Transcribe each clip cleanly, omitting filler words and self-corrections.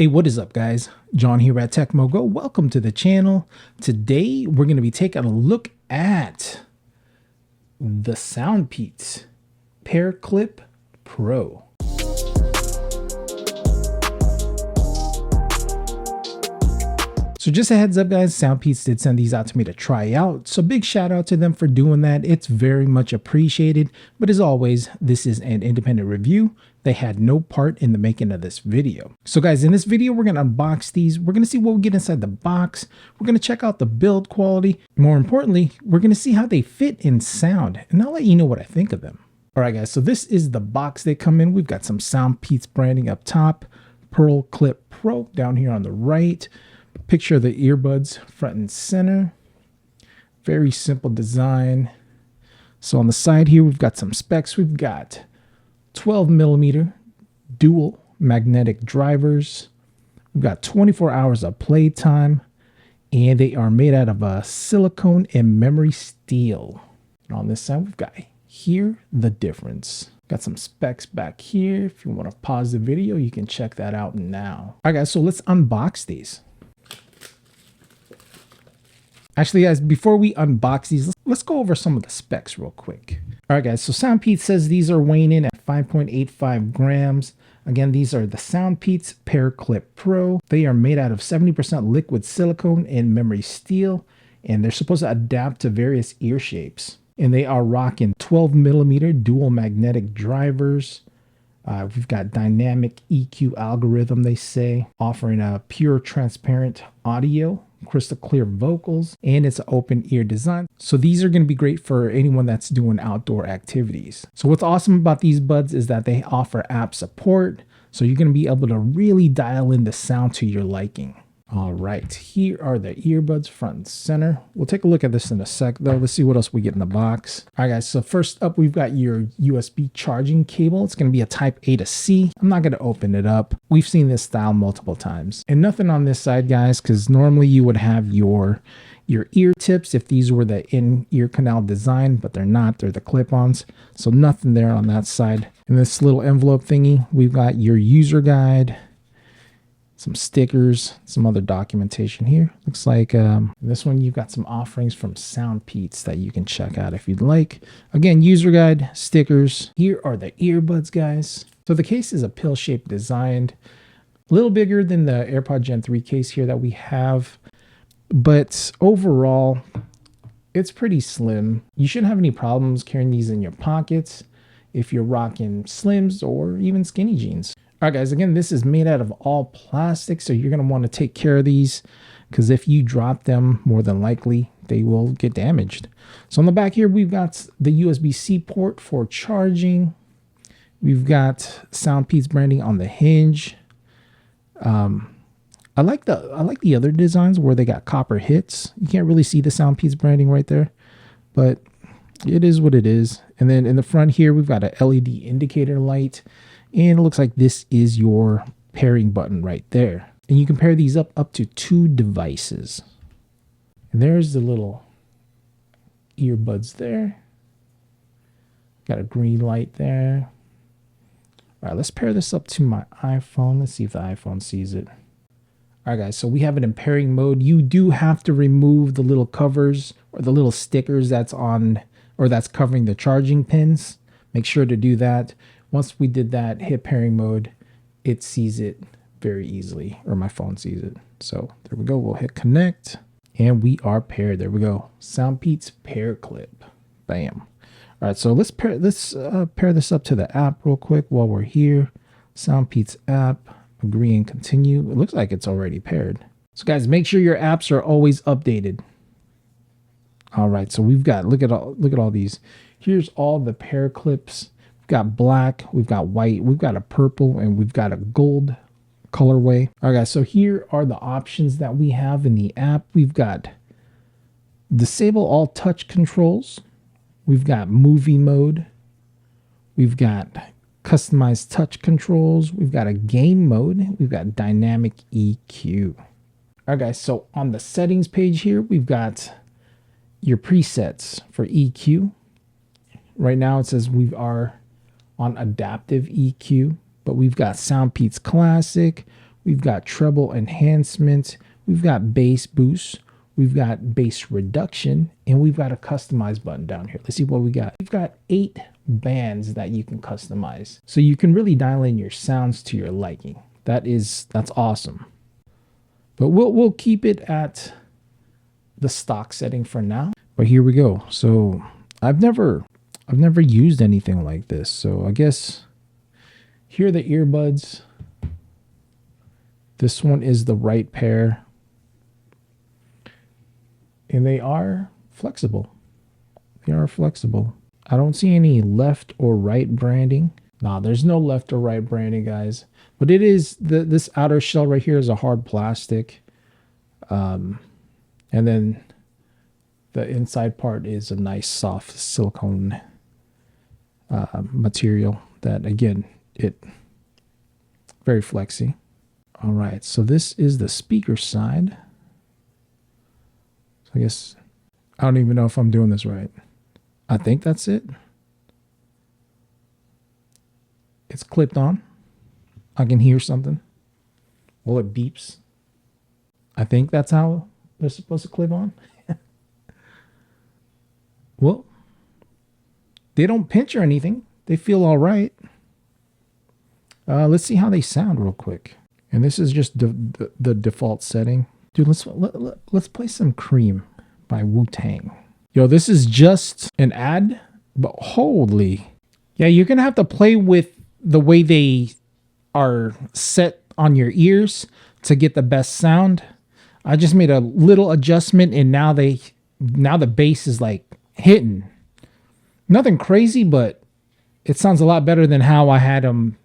Hey, what is up, guys? John here at TEMU. Welcome to the channel. Today, we're going to be taking a look at the Soundpeats PearlClip Pro. So just a heads up, guys, Soundpeats did send these out to me to try out. So big shout out to them for doing that. It's very much appreciated. But as always, this is an independent review. They had no part in the making of this video. So guys, in this video, we're going to unbox these. We're going to see what we get inside the box. We're going to check out the build quality. More importantly, we're going to see how they fit in sound. And I'll let you know what I think of them. All right, guys, so this is the box they come in. We've got some Soundpeats branding up top, PearlClip Pro down here on the right. Picture of the earbuds front and center. Very simple design. So on the side here, we've got some specs. We've got 12mm dual magnetic drivers. We've got 24 hours of playtime, and they are made out of silicone and memory steel. And on this side, we've got hear the difference. Got some specs back here. If you want to pause the video, you can check that out now. All right, guys, so let's unbox these. Actually, guys, before we unbox these, let's go over some of the specs real quick. All right, guys, so Soundpeats says these are weighing in at 5.85 grams. Again, these are the Soundpeats PearlClip Pro. They are made out of 70% liquid silicone and memory steel, and they're supposed to adapt to various ear shapes. And they are rocking 12mm dual magnetic drivers. We've got dynamic EQ algorithm, they say, offering a pure transparent audio, crystal clear vocals, and it's an open ear design. So these are going to be great for anyone that's doing outdoor activities. So what's awesome about these buds is that they offer app support. So you're going to be able to really dial in the sound to your liking. All right, here are the earbuds front and center. We'll take a look at this in a sec though. Let's see what else we get in the box. All right, guys, so first up, we've got your USB charging cable. It's gonna be a type A to C. I'm not gonna open it up. We've seen this style multiple times. And nothing on this side, guys, because normally you would have your ear tips if these were the in-ear canal design, but they're not, they're the clip-ons. So nothing there on that side. In this little envelope thingy, we've got your user guide, some stickers, some other documentation here. Looks like this one, you've got some offerings from Soundpeats that you can check out if you'd like. Again, user guide, stickers. Here are the earbuds, guys. So the case is a pill-shaped design, a little bigger than the AirPod Gen 3 case here that we have, but overall, it's pretty slim. You shouldn't have any problems carrying these in your pockets if you're rocking slims or even skinny jeans. All right, guys, again, this is made out of all plastic, so you're going to want to take care of these because if you drop them, more than likely, they will get damaged. So on the back here, we've got the USB-C port for charging. We've got Soundpeats branding on the hinge. I like the other designs where they got copper hits. You can't really see the Soundpeats branding right there, but it is what it is. And then in the front here, we've got an LED indicator light. And it looks like this is your pairing button right there. And you can pair these up to 2 devices. And there's the little earbuds there. Got a green light there. All right, let's pair this up to my iPhone. Let's see if the iPhone sees it. All right, guys, so we have it in pairing mode. You do have to remove the little covers or the little stickers that's on or that's covering the charging pins. Make sure to do that. Once we did that, hit pairing mode, it sees it very easily, or my phone sees it. So there we go. We'll hit connect, and we are paired. There we go. Soundpeats PearlClip. Bam. All right, so let's pair this up to the app real quick while we're here. Soundpeats app. Agree and continue. It looks like it's already paired. So guys, make sure your apps are always updated. All right, so we've got look at all these. Here's all the PearlClips. Got black, we've got white, we've got a purple, and we've got a gold colorway. All right, guys, so here are the options that we have in the app. We've got disable all touch controls. We've got movie mode. We've got customized touch controls. We've got a game mode. We've got dynamic EQ. All right, guys, so on the settings page here, we've got your presets for EQ. Right now it says we are on adaptive EQ, but we've got Soundpeats Classic, We've got treble enhancement. We've got bass boost. We've got bass reduction. And we've got a customize button down here. Let's see what we got. We've got 8 bands that you can customize. So you can really dial in your sounds to your liking. That's awesome. But we'll keep it at the stock setting for now. But here we go. So I've never used anything like this. So I guess here are the earbuds. This one is the right pair. And they are flexible. They are flexible. I don't see any left or right branding. Nah, there's no left or right branding, guys. But it is, this outer shell right here is a hard plastic. And then the inside part is a nice soft silicone material that, again, very flexy. All right, so this is the speaker side. So I guess, I don't even know if I'm doing this right. I think that's it. It's clipped on. I can hear something. Well, it beeps. I think that's how they're supposed to clip on. Well, they don't pinch or anything. They feel all right. Let's see how they sound real quick. And this is just the default setting. Dude, let's play some Cream by Wu-Tang. Yo, this is just an ad, but holy. Yeah, you're going to have to play with the way they are set on your ears to get the best sound. I just made a little adjustment and now the bass is like hitting. Nothing crazy, but it sounds a lot better than how I had them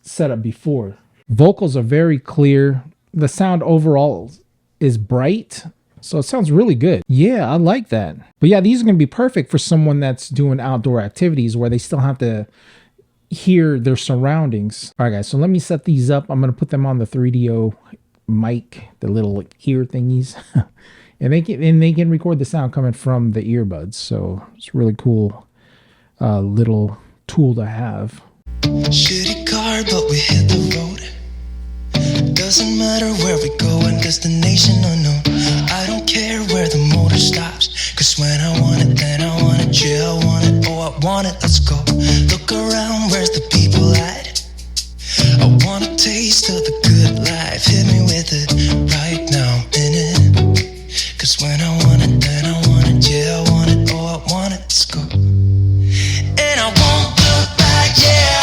set up before. Vocals are very clear. The sound overall is bright, so it sounds really good. Yeah, I like that. But yeah, these are going to be perfect for someone that's doing outdoor activities where they still have to hear their surroundings. All right, guys, so let me set these up. I'm going to put them on the 3DO mic, the little ear thingies. and they can record the sound coming from the earbuds. So it's a really cool little tool to have. Shitty car, but we hit the road. Doesn't matter where we go and destination unknown. I don't care where the motor stops, cause when I want it, then I want it. Yeah, I want it, oh I want it, let's go. Look around, where's the people at? I want a taste of the good life. Hit me with it right now, I'm in it. Cause when I want it, then I want it. Yeah, I want it, oh I want it, let's go. And I won't look back, yeah.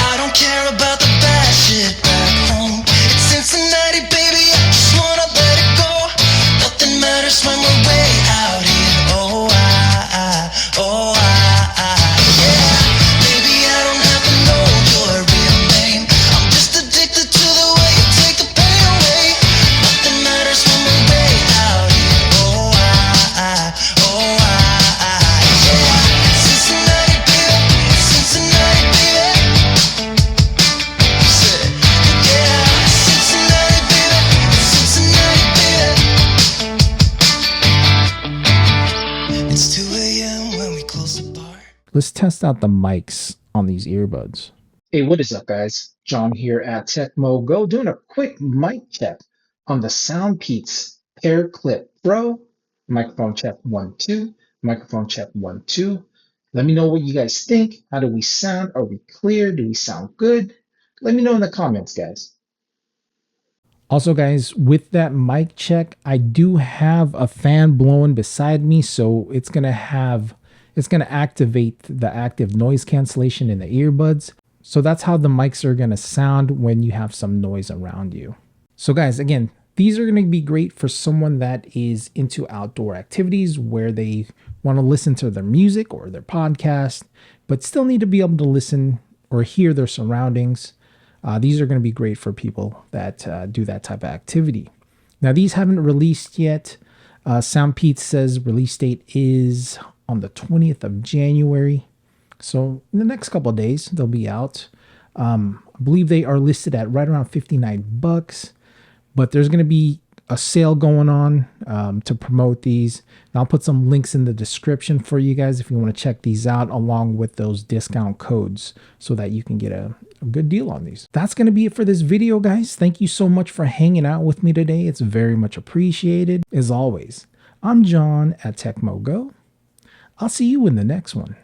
I don't care about the bad shit back home. It's Cincinnati, baby, I just wanna let it go. Nothing matters when we're way out here. Oh, yeah. Baby, I don't have to know your real name. I'm just addicted to the way you take the pain away. Nothing matters when we're way out here. Oh, yeah. Cincinnati, baby, Cincinnati, baby. Say, yeah, Cincinnati, baby, Cincinnati, baby. It's 2 a.m. when we close the bar. Let's test out the mics on these earbuds. Hey, what is up, guys? John here at TEMU Go, doing a quick mic check on the Soundpeats PearlClip Pro. Microphone check 1 2, microphone check 1 2. Let me know what you guys think. How do we sound? Are we clear? Do we sound good? Let me know in the comments, guys. Also, guys, with that mic check, I do have a fan blowing beside me, so it's gonna activate the active noise cancellation in the earbuds. So that's how the mics are gonna sound when you have some noise around you. So guys, again, these are gonna be great for someone that is into outdoor activities where they want to listen to their music or their podcast, but still need to be able to listen or hear their surroundings. These are going to be great for people that do that type of activity. Now, these haven't released yet. Soundpeats says release date is on the 20th of January. So in the next couple of days, they'll be out. I believe they are listed at right around $59, but there's going to be a sale going on to promote these. And I'll put some links in the description for you guys if you want to check these out, along with those discount codes so that you can get a good deal on these. That's going to be it for this video, guys. Thank you so much for hanging out with me today. It's very much appreciated. As always, I'm John at TEMU. I'll see you in the next one.